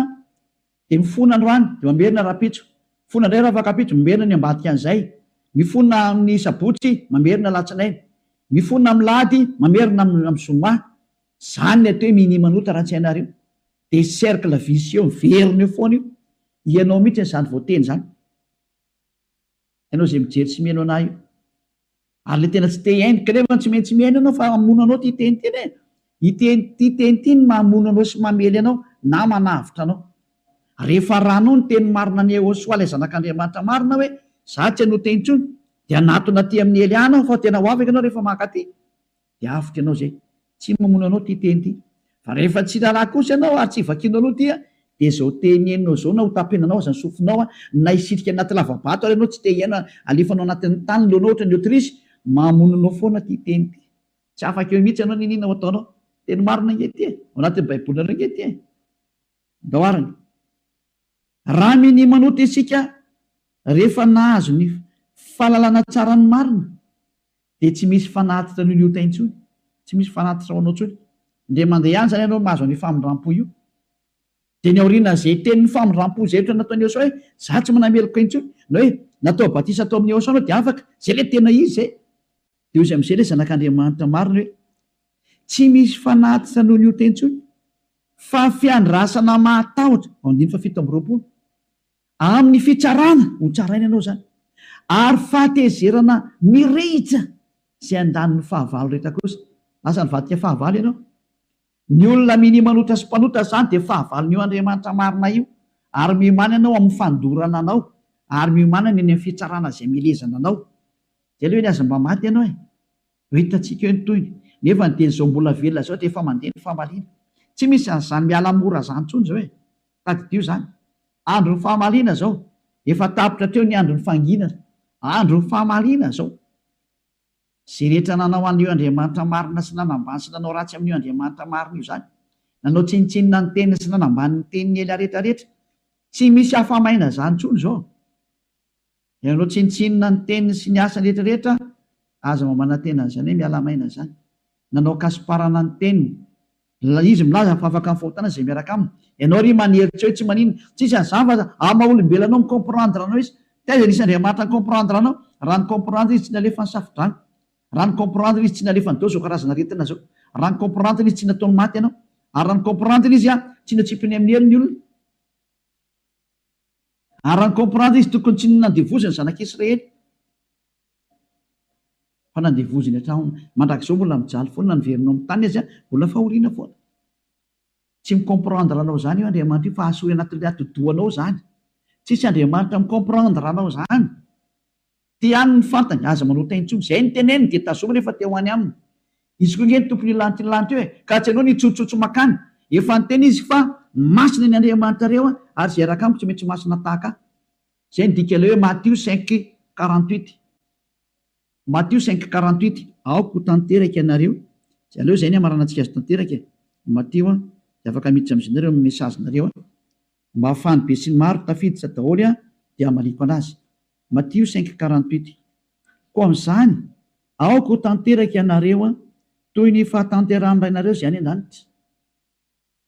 dia mifona androany dia mamerina rapitso mifona indray raha afaka pitso mamerina ny ambadika an'izay mifona amin'ny sabotsy mamerina latsinainy mifona amin'ny lahady mamerina amin'ny zoma zany ny atao hoe minimanota raha tsy hainareo dia cercle vicieux miverina eo foana io ianao mihitsy n'izany voateny zany ianao izay mijery tsy mihaino anahy io ary le tena tsy te haino kanefa tsy maintsy mihaino ianao fa mamono anao ty teny teny ty teny ty ny mamono anao sy mamely anao na manavitra anao rehefa ranao ny teny marina ny Ehosoa ilay zanak'Andriamanitra marina hoe za tsy hanao teny intsony dia anatona ty amin'ny Eliana fa tena ho afaka ianao rehefa maka ty dia avitra ianao zay tsy mamono anao ty teny ty fa rehefa tsy lalà kosa ianao ary tsy vakianao anao ty dia zao teny henonao zao na ho tapenanao aza ny sofinao na isitrika anaty lavabato ary ianao tsy te hiaina alefanao anatin'ny tany leonao ohatra ny Aotrisy mamono anao foana ty teny ty tsy afaka eo mihitsy ianao ninina ho ataonao teny marina ngety ao anatin'ny baiboly nareo ngety daoarany raha minimanota isika rehefa nahazo ny fahalalana tsara ny marina dia tsy misy fanatitra ny liota intsony tsy misy fanatitra ho anao tsony dia mandeha any zany ianao mahazo ny famindrampo io dia ny aoriana izay tenin'ny famindrampo izay ohatra nataony Ehosoa hoe za tsy manameloko intsony na hoe natao batisa atao amin'ny Ehosoa anao dia afaka zay le tena izy zay dia ozy amin'izay le zanak'Andriamanitra marina hoe tsy misy fanatitra no liota intsony fa fiandrasana mahatahotra andiny fa 7 amin'ny fitsarana ho tsaraina ianao zany ary fahatezerana mirehitra izay andaniny fahavalo rehetra kosa lasa nivadika fahavalo ianao ny olona minimanota sy mpanota zany dia fahavalo ny io Andriamanitra marina io ary miomana ianao amin'ny fandorana anao ary miomana ny amin'ny fitsarana izay milezana anao zay le hoe ny aza mba maty ianao ho hitantsika eo ny toyny nefa ny teny zao mbola velona zao dia efa mandeha ny fahamaliana tsy misy an'izany miala mora zany tsony zao tadidio zany andro ny fahamaliana zao efa tapitra teo ny andro ny fanginana andro ny fahamaliana zao zay rehetra nanao an'io Andriamanitra marina sy nanambany sy nanao ratsy amin'io Andriamanitra marina io zany nanao tsinitsinina ny teniny sy nanambany ny teniny ela rehetrarehetra tsy misy hafamaina zany tsony zao nanao tsinitsinina ny teniny sy ny asany rehetrarehetra aza mamana tena zany hoe miala maina zany nanao kasiparana ny teniny izy milaza fa afaka amin'ny fahotana izay miaraka aminy ianao ry maneritra hoe tsy manino tsisy an'izany fa maha-olombelonao micomprendre anao izy taiza nisy Andriamanitra ny comprendre anao raha ny comprendre izy tsy nalefa ny safidrany raha ny comprendre izy tsy nalefa ny dao zao karazana retina zao raha ny comprendre izy tsy nataony maty ianao ary raha ny comprendre izy tsy natsipiny amin'ny helo ny olona ary raha ny comprendre izy tokony tsy nandevoziny zanak'Israely fa nandevoziny hatrany mandrakizao mbola mijaly foana na niverinao amin'ny tany izy mbola fahoriana foana tsy micomprendre anao zany io Andriamanitra io fa asoy anatin'ny atodoanao zany. Tsisy Andriamanitra micomprendre anao zany. Ty any ny fantany aza manota intsony zay niteneny dia tazomina efa teo any aminy. Izy koa ngeny tompony lanitra ny lanitra io ka tsy anao nitsotsotso makany. Efa niteny izy fa masina ny Andriamanitra reo ary zay raka amiko tsy maintsy masina tahaka. Zay ndika ilay hoe Matthieu 5:48. Matthieu 5:48. Aoko tanteraka ianareo. Aleo zay ny amaranantsika azy tanteraka. Matthieu dia afaka miditra amin'izy ny mesazinareo mba hafany be sy ny maro tafiditra daholo dia amaliko anazy. Matthieu 5:48. Koa amin'izany aoko tanteraka ianareo toy ny fahatanteran'ianareo zay any an-danitra.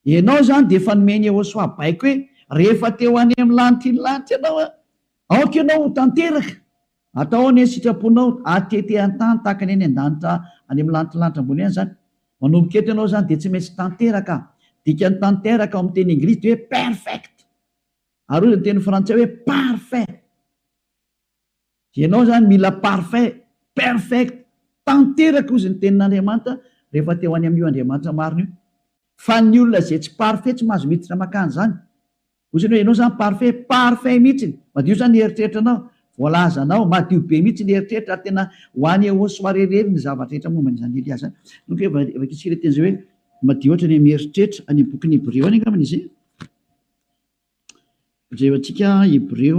Ianao zany dia efa nomeny Yehosoa baiko hoe rehefa teo any amin'ny lanitra ny lanitra ianao aoka ianao ho tanteraka. Atao ny sitraponao atete an-tany tahaka ny any an-danitra any amin'ny lanitra lanitra ambony any zany. Manomboka eto ianao zany dia tsy maintsy tanteraka. Dika ny tanteraka ao amin'ny teny anglisy dia hoe perfect. Ary ny teny frantsay hoe parfait. Ianao zany mila parfait, perfect, tanteraka ozy ny tenin'Andriamanitra rehefa teo any amin'io Andriamanitra marina io. Fa ny olona zay tsy parfait tsy mahazo miditra makany zany. Ozy hoe ianao zany parfait, parfait mihitsy. Madio zany ny eritreritranao, voalazanao, madio be mihitsy ny eritreritra tena ho any Yehosoa reherery ny zavatra rehetra momba an'izany Elias zany. Donc efa kitsika teny zay hoe madio ohatra ny amin'ny eritreritra any amin'ny bokin'ny Hébreu any angambany izy. Jevantsika Hébreu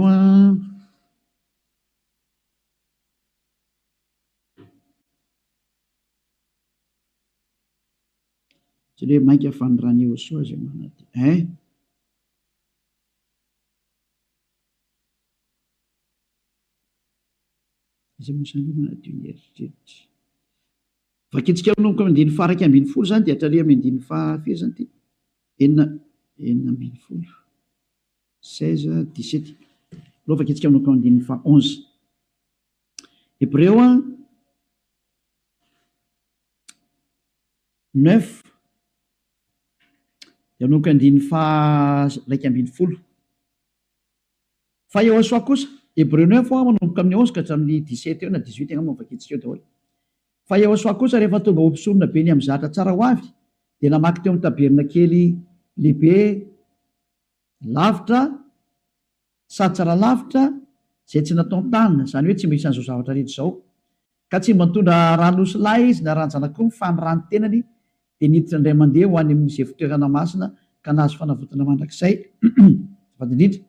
tsy hoe mainka fanirany Yehosoa zay manady. Izay mosany manadio ny eritreritra. Vakitsika manomboka amin'ny andiny faha 1:20 zany dia hatrary amin'ny andiny faha firy zany ty? 4:20. 16:17. Aloha vakitsika manomboka amin'ny andiny faha 11. Hébreu 9. Dia manomboka andiny faha 1:20. Fa Yehosoa kosa Hébreu 9 manomboka amin'ny 11 ka hatramin'ny 17 eo na 18 angamba vakitsika eo daholo. Fa Yehosoa kosa rehefa tonga ompisorona be ny amin'ny zatra tsara ho avy dia namaky teo amin'ny taberna kely lehibe lavitra sady tsara lavitra zay tsy natao tanina, zany hoe tsy misy an'izao zavatra rehetra izao. Ka tsy mba nitondra ranosilay izy na ranjanak'omby fa ny rano tenany dia niditra indray mandeha ho any amin'izay fitoerana masina ka nahazo fanavotana mandrakizay. Vadindrindra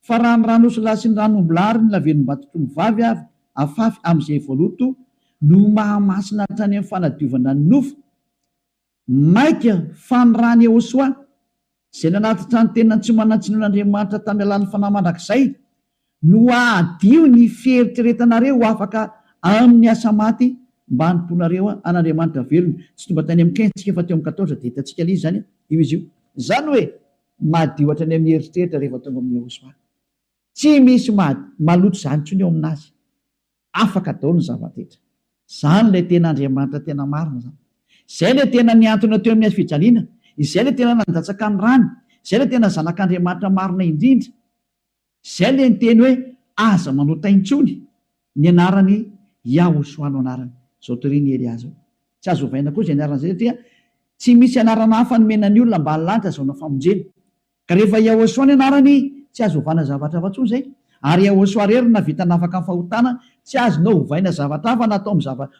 fa raha ny ranosilay sy ny ranombolary ny lavenim-batoton'ny vavy avy afafy amin'izay voaloto no mahamasina hatrany amin'ny fanadiovana ny nofo maika fanirany Yehosoa zay nanatitra ny tenany tsy manatsinoan'Andriamanitra tamin'ny alalan'ny fanahy mandrakizay no adio ny fieritreretanareo afaka amin'ny asa maty mba hanontonareo an'Andriamanitra velona. Tsy tomba tany amin'ny 15 tsika fa teo amin'ny 14 dia hitantsika ilay izy zany io izy io. Zany hoe madio hatrany amin'ny eritreritra rehefa tonga amin'ny Yehosoa. Tsy misy maloto zany intsony eo aminazy. Afaka daholo ny zava-detra. Zany ilay tena Andriamanitra tena marina zany. Izay ilay tena niantona teo amin'ny fijaliana. Izay ilay tena nandatsaka ny rano. Izay ilay tena zanak'Andriamanitra marina indrindra. Izay ilay niteny hoe aza manota intsony ny anarany Yehosoa no anarany. Zao toriany Elias zao. Tsy azo ovaina koa izay anaran'izay satria tsy misy anarana hafa nomenany olona mba halanitra zao nafamonjena. Ka rehefa Yehosoa ny anarany tsy azo ovana zavatra hafa intsony zay. Ary Yehosoa rery na vita nafaka amin'ny fahotana tsy azonao ovaina zavatra hafa na atao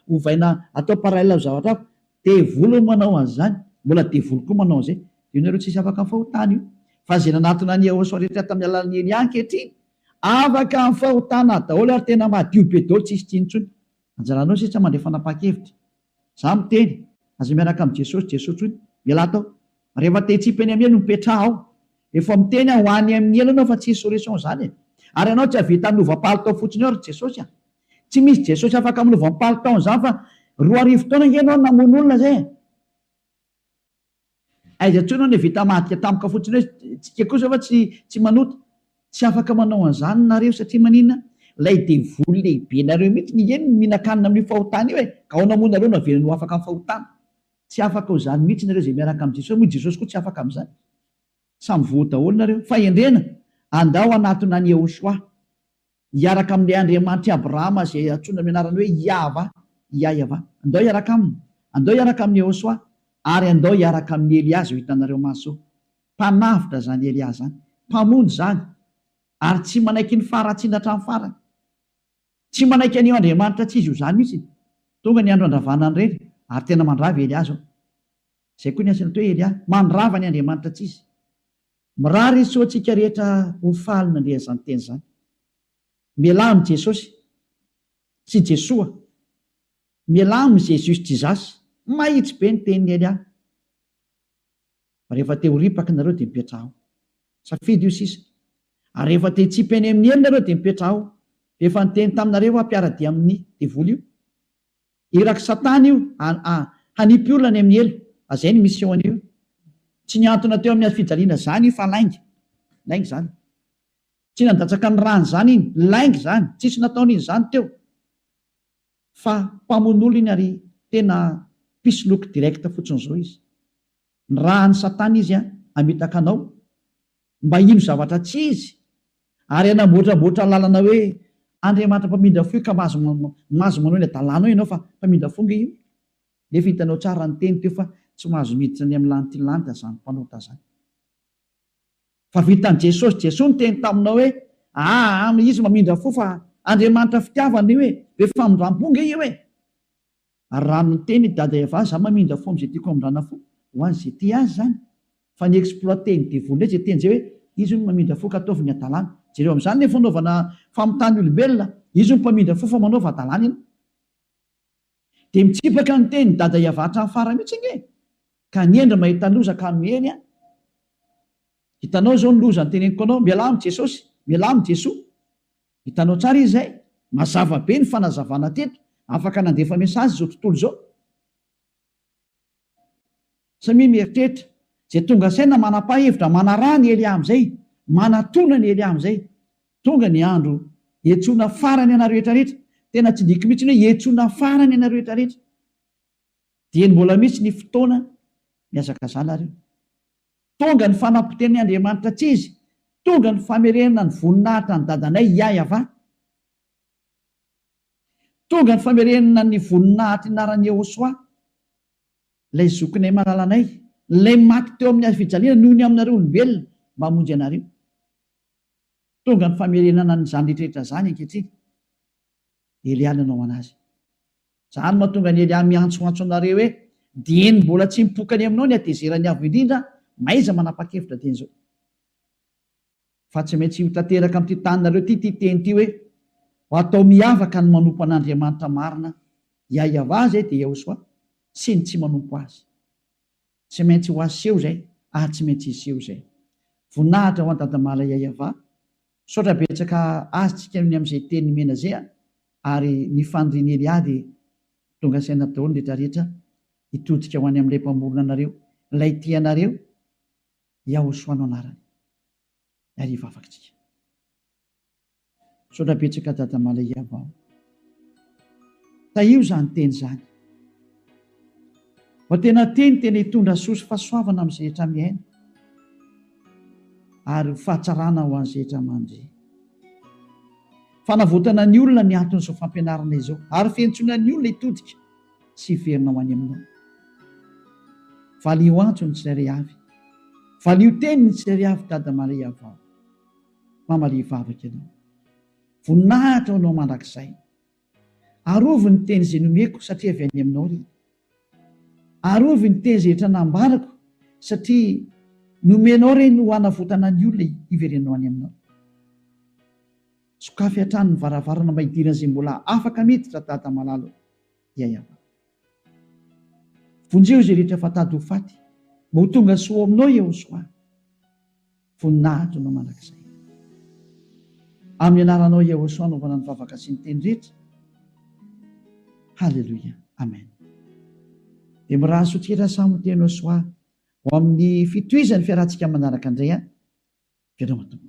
ovaina atao parallela amin'ny zavatra hafa. Devolo manao an'izany, mbola devolo koa manao an'izay. Io nareo tsisy afaka amin'ny fahotana io. Fa zay nanatona ny Yehosoa rehetra tamin'ny alalan'ny Elia ankehitriny afaka amin'ny fahotana daholo ary tena madio be daholo tsisy tsinontsony. Anjaranao sisa mandray fanapa-kevitra. Za miteny aza miaraka amin'ny Jesosy, Jesosy hoy miala tao. Rehefa te hitsipy any amin'ny elo mipetraha ao. Efa miteny ho any amin'ny elo anao fa tsy solution zany. Ary ianao tsy havita hanova-palitao fotsiny eo ary Jesosy. Tsy misy Jesosy afaka manova-palitao zany fa 2 arivo taona ianao namono olona zay. Aiza intsony ny vita madika tampoka fotsiny hoe tsika kosa fa tsy manota. Tsy afaka manao an'izany nareo satria maninona? Lay devoly lehibe nareo mihitsy ny eny mihinan-kanina amin'ny fahotana io ka ao namono nareo navelany ho afaka amin'ny fahotana. Tsy afaka ho zany mihitsy nareo zay miaraka amin'ny Jesosy. Moa Jesosy koa tsy afaka amin'izany. Samy voa daholo nareo. Fa endrena andao anatona ny Yehosoa hiaraka amin'ilay Andriamanitra Abrahama zay antsoina amin'ny anarany hoe Yahva. Andao hiaraka aminy. Andao hiaraka amin'ny Yehosoa ary andao hiaraka amin'ny Eliazy ho hitanareo maso mpanavitra zany Eliazy zany, mpamonjy zany, ary tsy manaiky ny faratsiana hatramin'ny farany, tsy manaiky an'io Andriamanitra tsy izy io zany mihitsy. Tonga ny andro andravana ireny ary tena mandrava Eliazy ao. Zay koa ny asany hoe Elia, mandrava ny Andriamanitra tsy izy. Mirary izy soantsika rehetra ho faly nandrea zany teny zany. Mialamo Jesosy sy Jesoa, mialamo Jesosy Jizasy, mahitsy be ny tenin'ny Elia. Rehefa te ho ripaka nareo dia mipetraha ao, safidy io sisa. Ary rehefa te hitsipy eny amin'ny eny nareo dia mipetraha ao. Rehefa niteny taminareo ampiaradia amin'ny devoly io, iraky Satana io hanipy olona ny amin'ny elo. Azay ny mission io. Tsy niantona teo amin'ny fijaliana zany io fa laingy zany. Tsy nandatsaka ny rany zany iny, laingy zany, tsisy nataon'iny zany teo. Fa mpamon'olo iny ary tena pisoloky direkta fotsiny zao izy. Ny rahan'ny Satana izy amitaka anao mba ino zavatra tsy izy, ary anamboatraboatra lalana hoe Andriamanitra mpamindra fo ka mazo manao ny adalàna ianao fa mpamindra fonga io. Nefa hitanao tsara ny teny teo fa tsy mahazo miditra ny amin'ny lanity lanta zany mpanota zany. Fa vitan'i Jesosy, Jesosy ny teny taminao hoe izy mamindra fo fa Andriamanitra fitiavana io be famindram-ponga io Ary rano ny teny dada eva za mamindra fo am'izay tiako amindrana fo ho an'izay ty azy zany. Fa ny exploité ny devoly zay teny zay hoe izy no mamindra fo ka ataovy ny adalàna. Jereo amin'izany ny fanaovana famotany olombelona, izy no mpamindra fo fa manaova adalàna iny. Dia mitsipaka ny teny dada eva hatramin'ny farany mihitsy nge. Ka niendra mahita loza ka miheny hitanao zao ny loza ny teneniko anao, mialamo Jesosy, mialamo Jesoa. Hitanao tsara izy zay, mazava be ny fanazavana teto, afaka nandefa mesazy zao tontolo zao. Samia mieritreritra zay tonga saina manapa-hevitra, manarà ny Elia amin'izay, manatona ny Elia amin'izay. Tonga ny andro hiantsoana farany anareo rehetra rehetra. Tena tsy diko mihitsy hoe hiantsoana farany anareo rehetra rehetra. Dia mbola mihitsy ny fotoana miazaka zanareo. Tonga ny fanapoteny Andriamanitra tsy izy, tonga ny famerenana ny voninahitra ny dadanay Iayava, tonga ny famerenana ny voninahitra inaran'ny Yehosoa, ilay zokinay malalanay, ilay maty teo amin'ny fijaliana noho ny aminareo olombelona mba hamonjy anareo. Tonga ny famerenana ny zany rehetrarehetra zany ankehitriny. Elia nanao anazy. Zany mahatonga ny Elia miantsoantso anareo hoe dieny mbola tsy mipokany aminao ny atezerany avo indrindra, maiza manapa-kevitra teny zao. Fa tsy maintsy ho tanteraka amin'ity taninareo ty teny ty hoe ho atao miavaka ny manompo an'Andriamanitra marina, Iayava zay dia Yehosoa, sy ny tsy manompo azy. Tsy maintsy ho aseho zay, tsy maintsy iseho zay. Voninahitra ho an-dadamala Iayava, saotra betsaka azytsika ny amin'izay teny mena zay ary ny fandriany Elia dia tonga saina daholo rehetra rehetra hitodika ho any amin'ilay mpamorona anareo, ilay tianareo, Yehosoa no anarany. Ary hivavakitsika. Saotra betsaka dadamala Iayava. Taio zany teny zany. Fa tena tena hitondra soa sy fahasoavana amin'izay rehetra miaina. Ary fahatsarana ho an'izay rehetra mandry. Fanavotana ny olona ny anton'izao fampianarana izao, ary fiantsoana ny olona hitodika sy hiverina ho any aminao. Valio antso ny tsirairay avy, valio teny ny tsirairay avy dadamala Iayava. Mamalia hivavaka ianao, voninahitra ho anao mandrakizay. Arovy ny teny izay nomeko satria avy any aminao ry. Arovy ny teny izay rehetra nambarako satria nomenao reny ho hanavotana ny olona hiverenao any aminao. Sokafy hatrany ny varavarana mba hidirana izay mbola afaka miditra dada malalo Iayava. Vonjeo izay rehetra fatady ho faty, mba ho tonga soa aminao Yehosoa. Voninahitra no mandrakizay. Amin'ny anaranao Yehosoa anaovana ny vavaka sy ny teny rehetra. Halleluia. Amen. Dia miraso tira samy teny Yehosoa ho amin'ny fitohizan'ny fiarantsika manaraka indray. Fiarahana.